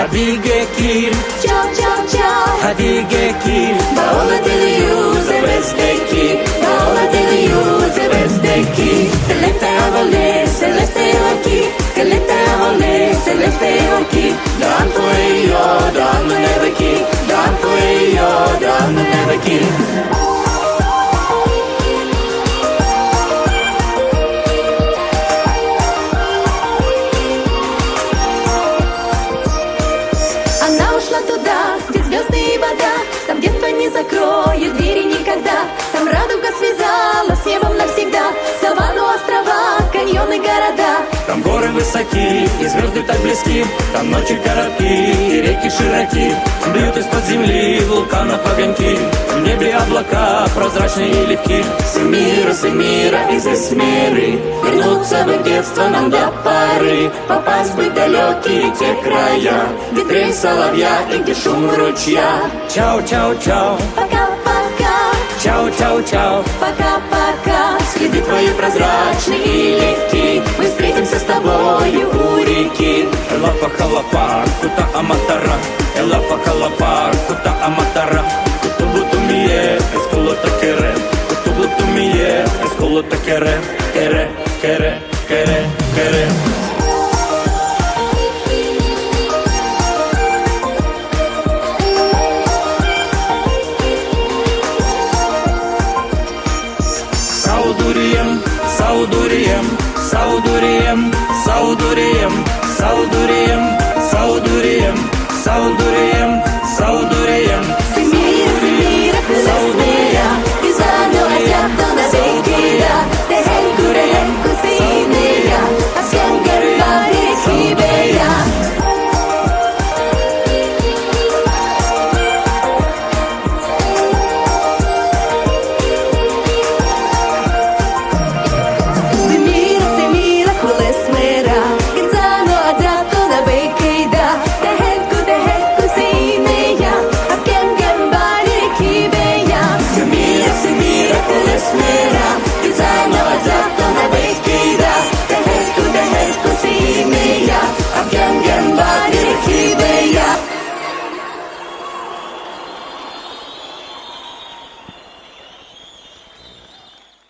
Hadi gekil, Ciao ciao ciao. hadi gekil. Paola deliu zevesteki, Paola deliu zevesteki. Celeste avole, celeste oki, celeste avole, celeste oki. Danko eyo, danko neveki, danko eyo, danko neveki. Она ушла туда, где звезды и вода. Там детство не закроет двери никогда. Там радуга связала с небом навсегда. Саванну, острова, каньоны, города. Там горы высоки и звезды так близки. Там ночи коротки и реки широки. Бьют из-под земли вулканов огоньки. В небе облака прозрачные и легки. С мира из эсмеры. Вернуться в их детство нам до поры. Попасть бы в далекие те края, где трель соловья и где шум ручья. Чао-чао-чао, Пока-пока, чао-чао-чао. пока-пока. Следы твои прозрачные и легки. Мы встретимся с тобою у реки. Элапа-халапа, кута аматара. Элапа-халапа, кута аматара. Кутублутумие, эскулотакере. Кутублутумие, эскулотакере. Кере, кере, кере, кере. Sauduriem, sauduriem, sauduriem, sauduriem, sauduriem, sauduriem, sauduriem.